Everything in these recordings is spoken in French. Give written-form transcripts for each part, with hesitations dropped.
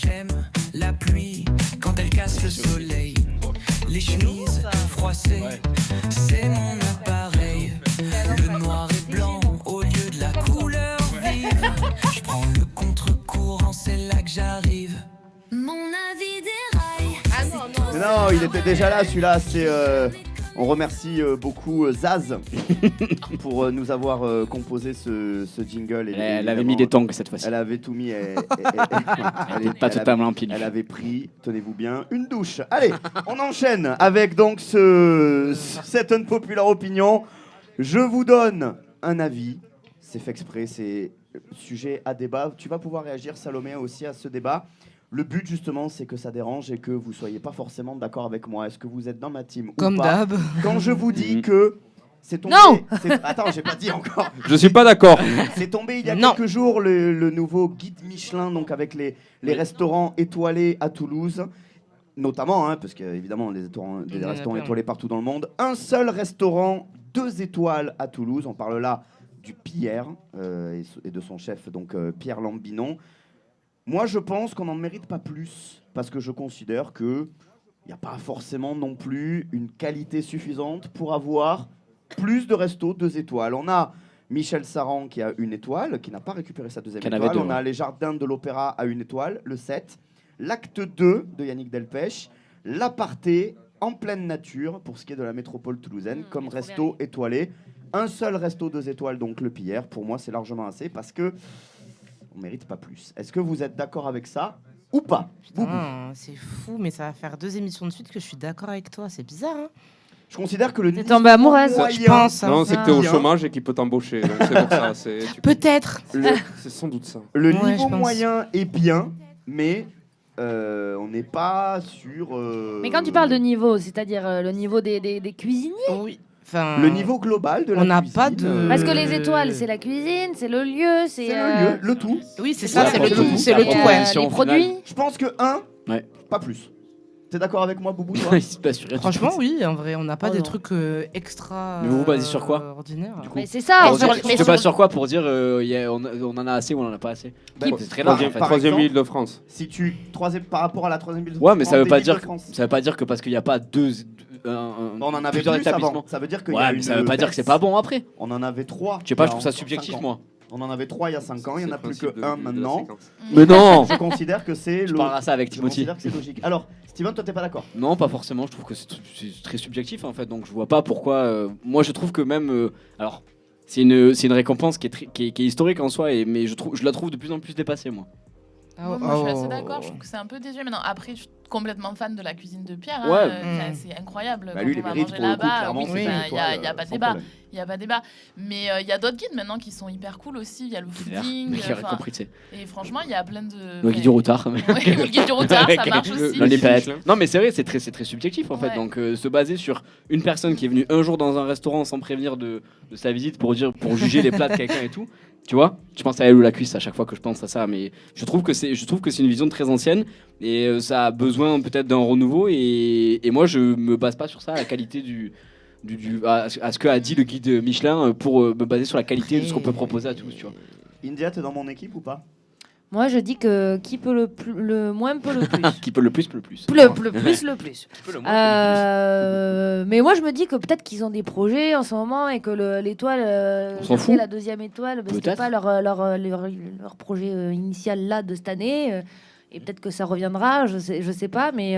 j'aime la pluie quand elle casse le soleil. Les chemises froissées, c'est mon appareil. Le noir et blanc au lieu de la couleur vive. Je prends le contre-courant, c'est là que j'arrive. Mon avis déraille. Non, il était déjà là, celui-là, c'est... On remercie beaucoup Zaz pour nous avoir composé ce jingle. Elle avait mis des tongs cette fois-ci. Elle avait tout mis. Elle pas totalement pieds nus. Elle avait pris, tenez-vous bien, une douche. Allez, on enchaîne avec donc cette unpopular opinion. Je vous donne un avis. C'est fait exprès, c'est sujet à débat. Tu vas pouvoir réagir, Salomé, aussi à ce débat. Le but, justement, c'est que ça dérange et que vous ne soyez pas forcément d'accord avec moi. Est-ce que vous êtes dans ma team comme ou pas? d'hab. Quand je vous dis que c'est tombé... Non. Attends, j'ai pas dit encore. Je suis pas d'accord. C'est tombé il y a quelques jours le nouveau guide Michelin, donc avec les restaurants étoilés à Toulouse, notamment, parce qu'évidemment, les restaurants étoilés partout dans le monde. Un seul restaurant, 2 étoiles à Toulouse. On parle là du Pierre et de son chef, donc Pierre Lambinon. Moi, je pense qu'on n'en mérite pas plus, parce que je considère qu'il n'y a pas forcément non plus une qualité suffisante pour avoir plus de restos 2 étoiles. On a Michel Saran qui a 1 étoile, qui n'a pas récupéré sa 2e étoile. On a les Jardins de l'Opéra à 1 étoile, le 7. L'Acte 2 de Yannick Delpech. L'Aparté en pleine nature, pour ce qui est de la métropole toulousaine, comme resto étoilé. Un seul resto 2 étoiles, donc le Pierre. Pour moi, c'est largement assez, parce que on mérite pas plus. Est-ce que vous êtes d'accord avec ça ou pas? C'est fou, mais ça va faire 2 émissions de suite que je suis d'accord avec toi. C'est bizarre, hein? Je considère que le T'es tombée amoureuse, je pense. Non, c'est que t'es au chômage et qu'il peut t'embaucher. Donc c'est pour ça. Peut-être. C'est sans doute ça. Le niveau moyen est bien, mais on n'est pas sur... Mais quand tu parles de niveau, c'est-à-dire le niveau des cuisiniers? Oui. Enfin, le niveau global de la cuisine. On n'a pas de... Parce que les étoiles, c'est la cuisine, c'est le lieu, c'est... le lieu, le tout. Oui, c'est ça, c'est le tout. C'est le tout, ouais. Les produits. Je pense que 1, pas plus. T'es d'accord avec moi, Boubou, toi? Franchement, oui, en vrai, on n'a pas des trucs extra. Mais vous vous basez sur quoi? Ordinaire. Mais c'est ça. Tu te bases sur quoi pour dire on en a assez ou on en a pas assez? C'est très large. Troisième île de France. Si tu par rapport à la 3e île de France. Ouais, mais ça veut pas dire que parce qu'il n'y a pas 2. On en avait plus avant. Ça veut dire que mais ça veut pas dire que c'est pas bon après. On en avait 3. Je sais pas, je trouve ça subjectif, moi. On en avait 3 il y a 5 ans, il n'y en a plus que 1 maintenant. Mais non. Je considère que c'est logique. Je parlerai ça avec Timothy. Je considère que c'est logique. Alors, Steven, toi, t'es pas d'accord? Non, pas forcément. Je trouve que c'est très subjectif, en fait. Donc, je vois pas pourquoi. Moi, je trouve que même. Alors, c'est une récompense qui est historique en soi, mais je la trouve de plus en plus dépassée, moi. Moi, je suis assez d'accord. Je trouve que c'est un peu désuet. Maintenant, après, je suis complètement fan de la cuisine de Pierre. C'est incroyable. Bah, lui, quand on va manger là-bas, il n'y a pas de débat. Il n'y a pas de débat. Mais il y a d'autres guides maintenant qui sont hyper cool aussi. Il y a le fooding. Et franchement, il y a plein de. Le guide du routard. Le guide du routard, ça marche aussi. Non, mais c'est vrai, c'est très subjectif en fait. Donc, se baser sur une personne qui est venue un jour dans un restaurant sans prévenir de sa visite pour juger les plats de quelqu'un et tout. Tu vois, je pense à Elle ou la cuisse à chaque fois que je pense à ça, mais je trouve que c'est une vision très ancienne et ça a besoin peut-être d'un renouveau et moi je me base pas sur ça, la qualité à ce qu'a dit le guide Michelin pour me baser sur la qualité de ce qu'on peut proposer à tous, tu vois. India, t'es dans mon équipe ou pas? Moi, je dis que qui peut le moins peut le plus. Qui peut le plus peut le plus. Le plus. Mais moi, je me dis que peut-être qu'ils ont des projets en ce moment et que l'étoile, la 2e étoile, c'était pas leur projet initial là de cette année. Et peut-être que ça reviendra, je sais pas, mais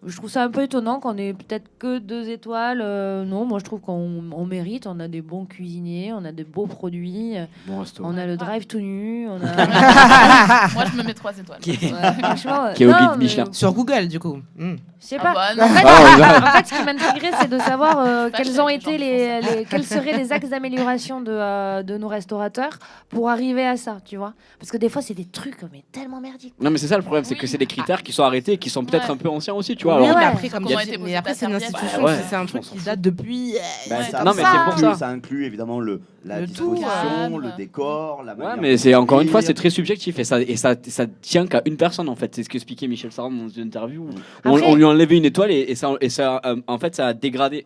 je trouve ça un peu étonnant qu'on ait peut-être que 2 étoiles. Non, moi je trouve qu'on mérite. On a des bons cuisiniers, on a des beaux produits. Bon resto. On a le drive tout nu. Moi je me mets 3 étoiles. Qui est au guide Michelin. Sur Google, du coup. Je sais pas. Bah, en fait, ce qui m'intéresserait, c'est de savoir quels seraient les axes d'amélioration de nos restaurateurs pour arriver à ça, tu vois. Parce que des fois, c'est des trucs mais tellement merdiques. Non, mais c'est ça le problème, c'est que c'est des critères qui sont arrêtés et qui sont peut-être un peu anciens aussi, tu vois. Alors, mais après, c'est une institution, c'est un truc qui date depuis. Non, mais c'est pour ça. Ça inclut évidemment la disposition, le décor, la manière. Ouais, mais c'est encore une fois, c'est très subjectif et ça tient qu'à une personne en fait. C'est ce qu'expliquait Michel Saran dans une interview. On lui a enlevé une étoile et ça en fait ça a dégradé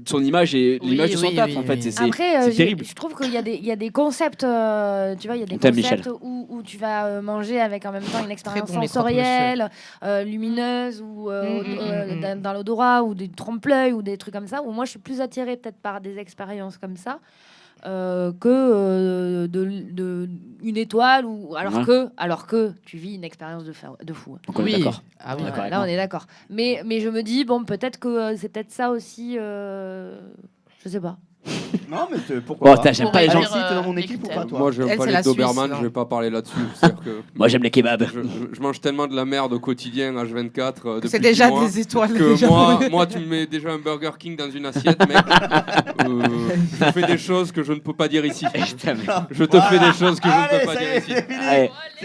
son image et l'image de son taf en fait. C'est Après, terrible. je trouve qu'il y a des concepts, tu vois, il y a des concepts où tu vas manger avec en même temps une expérience sensorielle, lumineuse ou dans l'odorat ou des trompe-l'œil ou des trucs comme ça. Où moi, je suis plus attirée peut-être par des expériences comme ça. Que une étoile ou alors que tu vis une expérience de fou. Donc on est d'accord. Ah oui, là on est d'accord. Mais je me dis bon peut-être que c'est peut-être ça aussi. Je sais pas. Non, mais pourquoi pas. J'aime pas les gens. T'es dans mon équipe ou pas, toi? Moi, j'aime pas les Doberman, je vais pas parler là-dessus. Moi, j'aime les kebabs. Je mange tellement de la merde au quotidien, H24. C'est déjà des étoiles. Moi, tu me mets déjà un Burger King dans une assiette, mec. Je fais des choses que je ne peux pas dire ici. Je te fais des choses que je ne peux pas dire ici.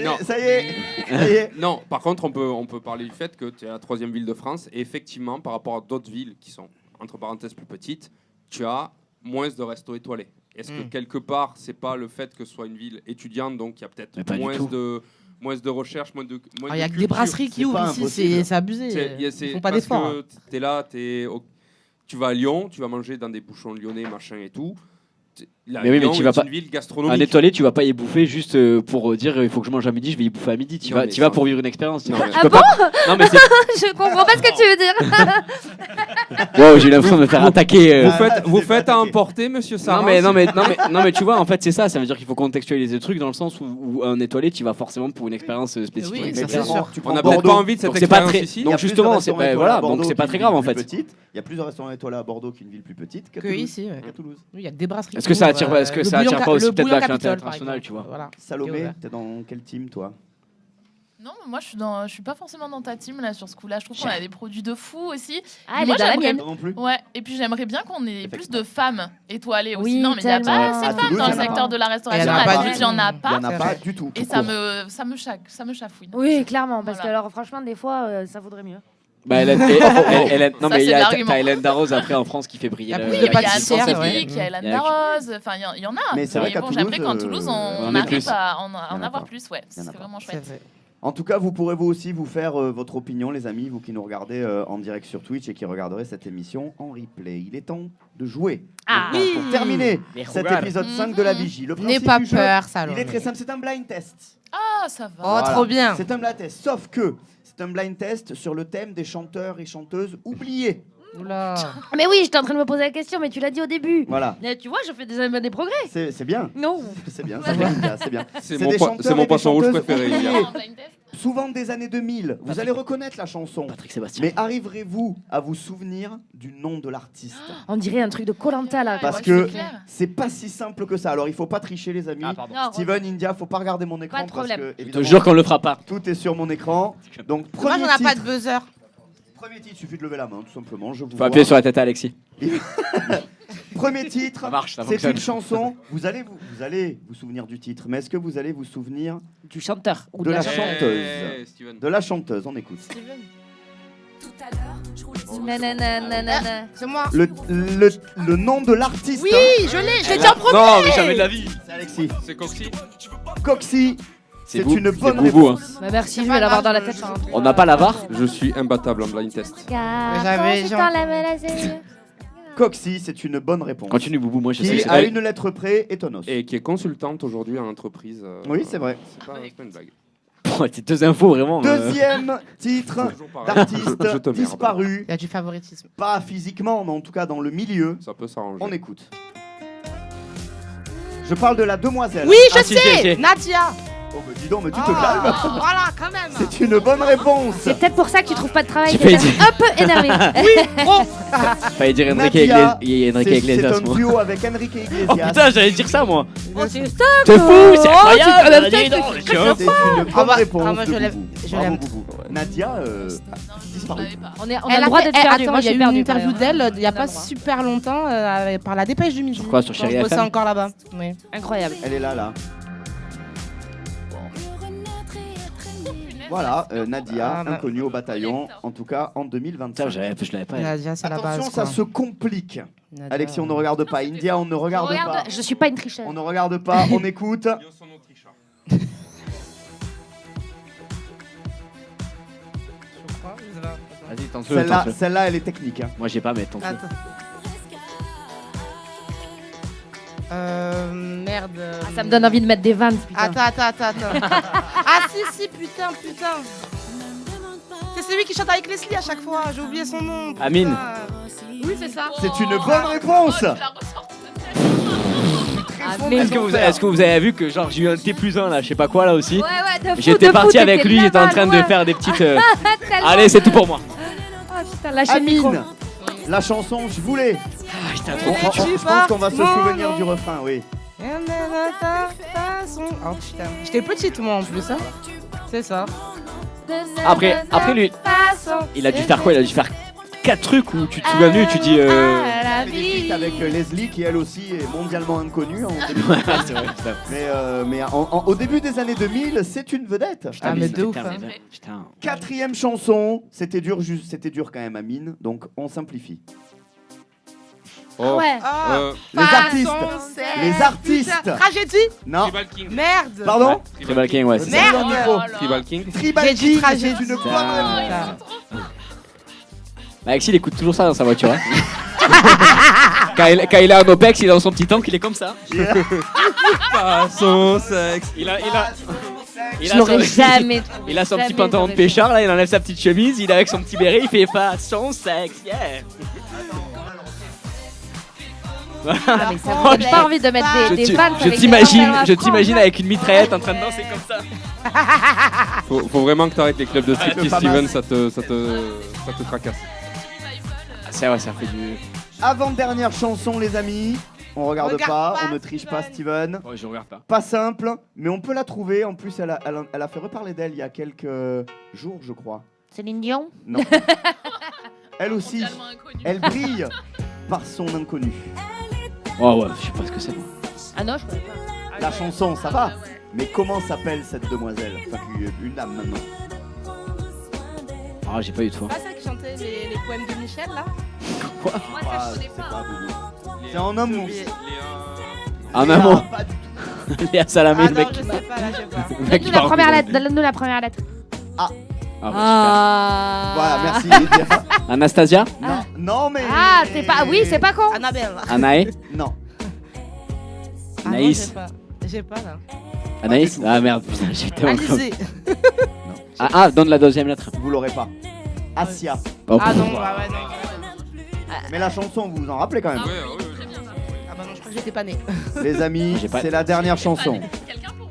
Non, ça y est. Non, par contre, on peut parler du fait que tu es la 3e ville de France. Et effectivement, par rapport à d'autres villes qui sont, entre parenthèses, plus petites, tu as moins de restos étoilés. Est-ce que quelque part, c'est pas le fait que ce soit une ville étudiante, donc il y a peut-être moins de recherche, moins de il y a que des brasseries qui ouvrent ici, c'est abusé. Ils font pas d'efforts. Tu es là, tu vas à Lyon, tu vas manger dans des bouchons lyonnais, machin et tout. Mais oui, mais tu vas pas. Une ville gastronomique. Un étoilé, tu vas pas y bouffer juste pour dire il faut que je mange à midi, je vais y bouffer à midi. Tu vas pour vivre une expérience. Non, mais je comprends pas ce que tu veux dire. Wow, j'ai l'impression de me faire attaquer. Vous faites à emporter, monsieur Sarah. Non, mais tu vois, en fait, c'est ça. Ça veut dire qu'il faut contextualiser le truc dans le sens où un étoilé, tu vas forcément pour une expérience spécifique. Oui, ça c'est sûr. On n'a peut-être pas envie de cette expérience ici. Donc justement, donc c'est pas très grave en fait. Il y a plus de restaurants étoilés à Bordeaux qu'une ville plus petite qu'à Toulouse. Il y a des brasseries. Est-ce que ça attire pas aussi peut-être la clientèle internationale, tu vois? Salomé, t'es dans quelle team, toi? Non, moi je suis pas forcément dans ta team là sur ce coup-là. Je trouve qu'on a des produits de fou aussi. Ah, elle est dans la mienne. Ouais. Et puis j'aimerais bien qu'on ait plus de femmes étoilées aussi. Oui, non, mais il n'y a pas assez de femmes dans le secteur de la restauration. Il n'y en a pas. Il n'y en a pas du tout. Et ça me chafouine. Oui, clairement, parce que alors franchement des fois ça vaudrait mieux. Bah, non, mais il y a Hélène Darroze après en France qui fait briller. Il y a Anne-Sophie, il y a Hélène Darroze, enfin il y en a. Mais c'est vrai qu'à Toulouse, j'aimerais qu'en Toulouse on arrive à en avoir plus, ouais. C'est vraiment chouette. En tout cas, vous pourrez vous aussi vous faire votre opinion, les amis, vous qui nous regardez en direct sur Twitch et qui regarderez cette émission en replay. Il est temps de jouer. Pour terminer cet épisode 5 de la Vigie. N'aie pas peur, Salomé. Il est très simple, c'est un blind test. Ah, ça va. Oh, trop bien. C'est un blind test, sauf que c'est un blind test sur le thème des chanteurs et chanteuses oubliés. Oula. Mais oui, j'étais en train de me poser la question, mais tu l'as dit au début. Voilà. Mais tu vois, je fais des progrès. C'est bien. Non. C'est bien, c'est bien. C'est mon poisson rouge préféré. Souvent des années 2000, vous allez reconnaître la chanson. Patrick Sébastien. Mais arriverez-vous à vous souvenir du nom de l'artiste? On dirait un truc de Koh-Lanta là. Parce que c'est pas si simple que ça. Alors il faut pas tricher les amis. Steven, India, faut pas regarder mon écran. Pas de problème. Parce que, je te jure qu'on le fera pas. Tout est sur mon écran. Donc moi j'en ai pas de buzzer. Premier titre, il suffit de lever la main, tout simplement. Faut appuyer sur la tête à Alexis. Premier titre, c'est une chanson. Vous allez vous souvenir du titre, mais est-ce que vous allez vous souvenir du chanteur ou de la chanteuse? De la chanteuse, on écoute. C'est moi. Le nom de l'artiste. Oui, je l'ai dit en premier. Non, mais jamais de la vie. C'est Alexis. C'est Coxy. Coxy. C'est une bonne Boubou, réponse. hein. Bah merci, je vais l'avoir dans la tête. On n'a pas la VAR. Je suis imbattable en blind test. Coxy, c'est une bonne réponse. Continue, Boubou, moi je sais. Qui, à une lettre près, est Tonos. Et qui est consultante aujourd'hui en entreprise. Oui, c'est vrai. C'est pas une blague. C'est deux infos vraiment. Deuxième titre d'artiste disparu. Il y a du favoritisme. Pas physiquement, mais en tout cas dans le milieu. Ça peut s'arranger. On écoute. Je parle de la demoiselle. Oui, je sais. Nadia. Oh, bah dis donc, mais tu te calmes. Voilà, quand même. C'est une bonne réponse. C'est peut-être pour ça que tu trouves pas de travail. T'es un peu énervé. Oui, trop. Fallait dire Enrique Iglesias. C'est un duo avec Enrique Iglesias. Oh putain, j'allais dire ça moi. Oh, c'est ça. T'es fou, c'est incroyable. C'est une bonne réponse. Moi, je l'aime. Nadia, disparu. On a le droit d'être perdu. Attends, il y a eu une interview d'elle il y a pas super longtemps par la Dépêche du Midi. Sur quoi, sur Chérie FM? Je bossais encore là-bas. Oui. Incroyable. Elle est là. Voilà, Nadia, inconnue au bataillon, en tout cas en 2025. Je l'avais pas. Nadia, c'est la base. Attention, ça se complique. Nadia. Alexis, on ne regarde pas. India, on ne regarde pas. Je suis pas une tricheuse. On ne regarde pas, on écoute. Vas-y, tente-le. Celle-là, elle est technique. Hein. Moi, j'ai pas, mais tente-le. Merde. Ça me donne envie de mettre des vannes. Attends. Ah si, putain. C'est celui qui chante avec Leslie à chaque fois. J'ai oublié son nom. Amine. Oui, c'est ça. C'est une bonne réponse. Est-ce que vous avez vu que genre j'ai eu un T+1 là, je sais pas quoi là aussi. Ouais, J'étais parti avec lui, j'étais en train de faire des petites. Allez, c'est tout pour moi. Ah putain, lâchez le micro. Amine, la chanson Je voulais. Putain, Je pense qu'on va se souvenir du refrain, oui. Oh putain. J'étais petite moi en plus, hein. C'est ça. Après lui, il a dû faire quoi? Il a dû faire 4 trucs où tu te souviens lui, tu dis. Avec Leslie qui elle aussi est mondialement inconnue. C'est vrai, mais au début des années 2000, c'est une vedette. Ah mais de ouf. Putain. 4e chanson, c'était dur quand même Amine, donc on simplifie. Oh. Ouais. Les artistes. Tragédie. Non. Tribal King. Merde. Pardon. Tribal King, ouais, c'est ça. Merde. Tribal King. Tribal J'ai dit King, c'est tragédie. une bonne réponse. Alexis, il écoute toujours ça dans sa voiture. Hein. Quand il est en OPEX, il est dans son petit tank, il est comme ça. Pas son sexe. Il Je l'aurais jamais trouvé. Il a son petit Jamais pantalon de j'aurais pêcheur, là, il enlève sa petite chemise, il est avec son petit béret, il fait pas son sexe, yeah. Ah, mais ça j'ai pas envie de mettre des vannes. Je t'imagine avec une mitraillette en train de danser comme ça. Faut vraiment que t'arrêtes les clubs de striptease, Steven, ça te tracasse. C'est vrai, ça fait du. Avant-dernière chanson, les amis. On regarde pas, on ne triche pas, Steven. Oh, je regarde pas. Pas simple, mais on peut la trouver. En plus, elle a fait reparler d'elle il y a quelques jours, je crois. Céline Dion. Non. Elle aussi, elle brille par son inconnu. Oh ouais, je sais pas ce que c'est. Ah non, je connais pas. La chanson, ça va. Mais comment s'appelle cette demoiselle? Enfin, une dame maintenant. Ah, j'ai pas eu de foi. C'est pas ça qui chantait les poèmes de Michel là? Quoi? Moi, ça, je connais pas. C'est en homme, mon En un mot. Pas du tout. Léa Salamé, Ah le non, mec. je sais pas, là, je sais pas. Le mec qui Donne-nous la part en première couille. lettre. Donne-nous la première lettre. Ah, bah, Voilà, merci. Lydia. super. Anastasia? Non, mais. Ah, c'est pas. Oui, c'est pas con. Annabelle. Anaë? Non. Ah non, Anaïs? J'ai pas là. Anaïs? Ah merde, putain, j'ai tellement cru. Alizé. Ah, donne la deuxième lettre. Vous l'aurez pas. Asia. Oh, Ah non, bah ouais, non. Mais la chanson, vous vous en rappelez quand même. Ah bah non, je crois que j'étais pas née. Les amis, J'ai pas- c'est la dernière chanson. Quelqu'un pour.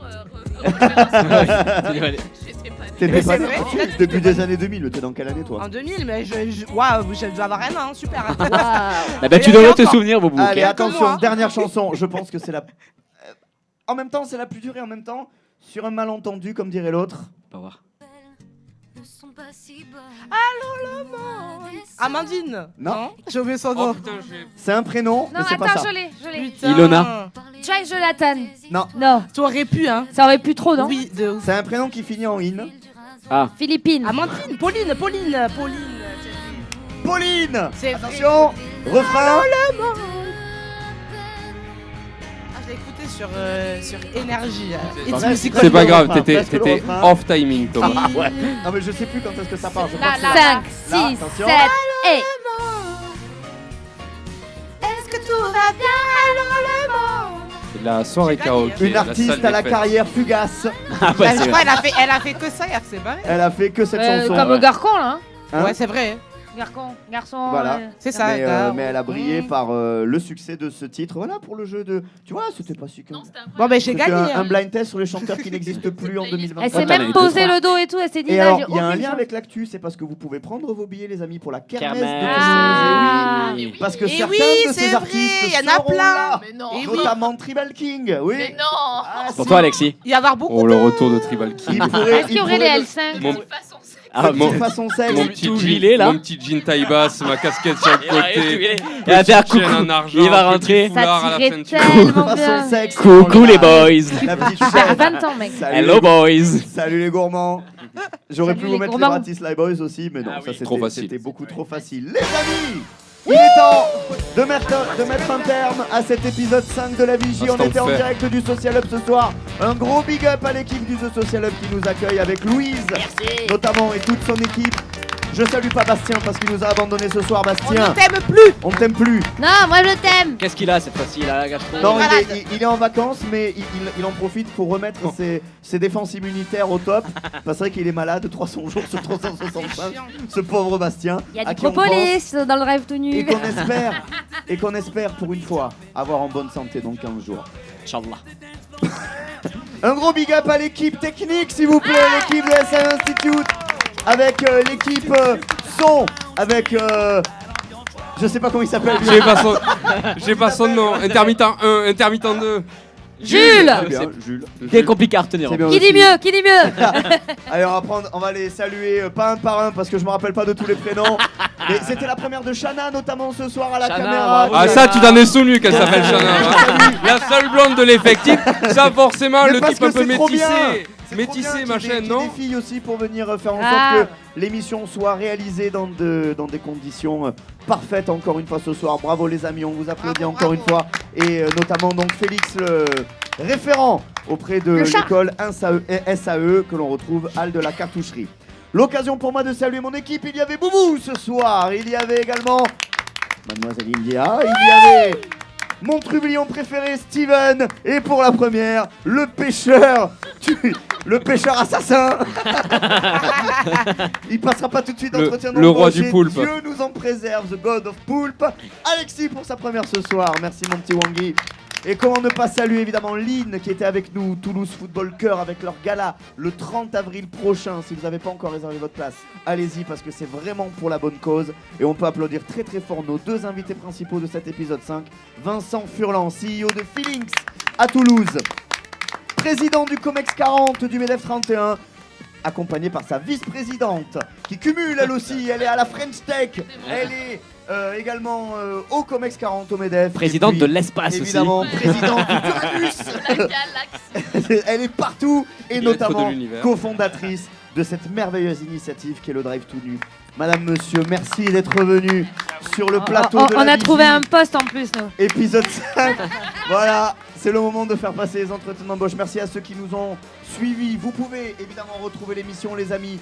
T'étais pas c'est vrai. depuis des années 2000. T'es dans quelle année, toi? En 2000, mais waouh, je dois avoir un an, super. Ah bah, tu Et devrais te encore. souvenir, Boubou. Allez, ok. attention, moi. dernière chanson. Je pense que c'est la. En même temps, c'est la plus dure et en même temps, sur un malentendu, comme dirait l'autre. On va voir. Amandine. Non. J'ai oublié son Oh nom. putain, j'ai. C'est un prénom, mais Non, c'est pas attends, ça. je l'ai. Putain. Ilona. Try Jonathan. Non, Non, Tu aurais pu, hein. ça aurait pu trop, non? Oui, de ouf. c'est un prénom qui finit en in. Ah, Philippines. Amandine, Pauline. Pauline. C'est Attention, refrain. Ah, je l'ai écouté sur Énergie. C'est It's pas Music C'est pas le grave, refrain, t'étais presque le refrain. off timing, Thomas. Ah ouais. Non mais je sais plus quand est-ce que ça part. Je crois que c'est 5, 6, Là, 7 attention. et. Est-ce que tout va bien? Allô le monde. La soirée karaoké. une artiste à la carrière fugace. ah ouais, Bah, c'est je vrai. crois elle a fait que ça hier, c'est barré. Elle a fait que cette chanson. Comme Garcon, là. Hein Ouais, c'est vrai. Garçon. Voilà. C'est ça. Mais elle a brillé par le succès de ce titre. Voilà pour le jeu de. Tu vois, c'était pas si. Bon, ben j'ai C'était gagné. un blind test sur les chanteurs qui n'existent plus en 2023. Elle s'est t'en as même eu posé deux, le dos et tout. Elle s'est dit Et là, alors, j'ai il y a un aucune lien chance. avec l'actu, c'est parce que vous pouvez prendre vos billets, les amis, pour la kermesse Kermesse. de Ah. oui. Parce que Et certains oui, de c'est ces vrai, artistes il y en a seront plein. là, Mais non. Et oui. notamment Tribal King. Oui. Mais non. Ah, Pour si. toi, Alexis. Il va y avoir beaucoup Oh, le retour de Tribal King. Il pourrait, Est-ce qu'il y aurait les L5? Mon, Ah, mon façon sexe. mon Tout petit huilé, là. mon petit jean taille basse, ma casquette sur le côté. Il va faire petite coucou. chaîne en argent, Il va petit rentrer. foulard à la Ça tirait ceinture. tellement Façon bien. sexe. Coucou les boys. La petite Vers chaîne. 20 ans, mec. Salut Hello les- boys. Salut les gourmands. J'aurais Salut pu les vous mettre les gourmands. Bratislava Boys aussi, mais non, Ah ça oui. Trop c'était facile. c'était beaucoup trop facile. Les amis, il est temps de mettre un terme à cet épisode 5 de la Vigie. Ah, On c'est était en enfer. direct du Social Hub ce soir. Un gros big up à l'équipe du The Social Hub qui nous accueille avec Louise, notamment, et toute son équipe. Je salue pas Bastien parce qu'il nous a abandonné ce soir. Bastien, On ne t'aime plus. on t'aime plus. Non, moi je t'aime. Qu'est-ce qu'il a cette fois-ci? Il a la gastro. Non, malade. il est en vacances, mais il en profite pour remettre ses défenses immunitaires au top. Parce que c'est vrai qu'il est malade 300 jours sur 365. Ce pauvre Bastien. Il y a à du qui on propolis dans le drive tout nu. Et qu'on espère pour une fois avoir en bonne santé dans 15 jours. Inch'Allah. Un gros big up à l'équipe technique, s'il vous plaît, l'équipe de SM Institute, avec l'équipe son, avec je sais pas comment il s'appelle. J'ai pas son nom. Intermittent 1, intermittent 2. Jules. C'est bien, Jules. Bien compliqué à retenir. C'est bien Qui aussi. dit mieux? Qui dit mieux? Allez, on va les saluer pas un par un parce que je me rappelle pas de tous les prénoms. Mais c'était la première de Shana notamment ce soir à la Shana, caméra. bravo. Ah, ça, tu t'en es souvenu qu'elle s'appelle Shana. Hein. La seule blonde de l'effectif. Ça, forcément, Mais le parce type un que peu c'est trop bien. métissé. C'est trop Métissé, bien ma qu'il y ait chaîne, des non? filles aussi pour venir faire en Ah. sorte que l'émission soit réalisée dans des conditions parfaites encore une fois ce soir. Bravo les amis, on vous applaudit Bravo, encore bravo. une fois. Et notamment donc Félix, le référent auprès de Le chat. l'école SAE que l'on retrouve Halle de la Cartoucherie. L'occasion pour moi de saluer mon équipe. Il y avait Boubou ce soir. Il y avait également Mademoiselle India. Il y avait mon trublion préféré Steven. Et pour la première, le pêcheur. Le pêcheur assassin. Il passera pas tout de suite d'entretien le roi du d'embauche et poulpe. Dieu nous en préserve, the god of poulpe. Alexis pour sa première ce soir. Merci mon petit Wangi. Et comment ne pas saluer évidemment Lynn qui était avec nous, Toulouse Football Cœur avec leur gala le 30 avril prochain. Si vous n'avez pas encore réservé votre place, allez-y parce que c'est vraiment pour la bonne cause. Et on peut applaudir très très fort nos deux invités principaux de cet épisode 5. Vincent Furlan, CEO de Feelings à Toulouse, président du Comex 40 du MEDEF 31, accompagné par sa vice-présidente qui cumule elle aussi, elle est à la French Tech, elle est également au Comex 40 au MEDEF. Présidente Et puis, de l'espace aussi. évidemment, présidente du Uranus. La galaxie. Elle est partout et Pilote notamment de l'univers. cofondatrice de cette merveilleuse initiative qui est le Drive tout nu. Madame, monsieur, merci d'être venu sur le plateau de On la a trouvé Vigie. un poste en plus, nous. Épisode 5. Voilà, c'est le moment de faire passer les entretiens d'embauche. Merci à ceux qui nous ont suivis. Vous pouvez évidemment retrouver l'émission, les amis,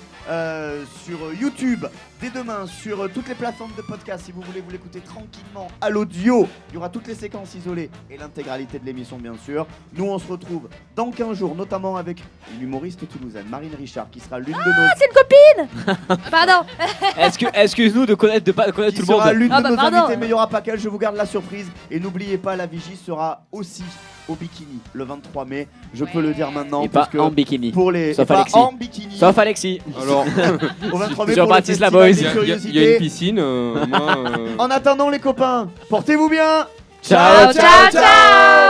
sur YouTube dès demain, sur toutes les plateformes de podcast. Si vous voulez vous l'écouter tranquillement à l'audio, il y aura toutes les séquences isolées et l'intégralité de l'émission, bien sûr. Nous, on se retrouve dans 15 jours, notamment avec une humoriste toulousaine, Marine Richard, qui sera l'une de nos... C'est une copine. Pardon. Excuse-nous de pas connaître qui tout le sera monde. l'une Ah de bah nos pardon. invités, mais il n'y aura pas qu'elle, je vous garde la surprise. Et n'oubliez pas, la vigie sera aussi au bikini le 23 mai. Je peux le dire maintenant. Et pas puisque en bikini. pour les Sauf et pas Alexis. en bikini. Sauf Alexis. Alors, Au 23 mai Sur pour le Baptiste festival Laboise. des il y a une curiosités. piscine. Moi, En attendant les copains, portez-vous bien. Ciao, ciao, ciao.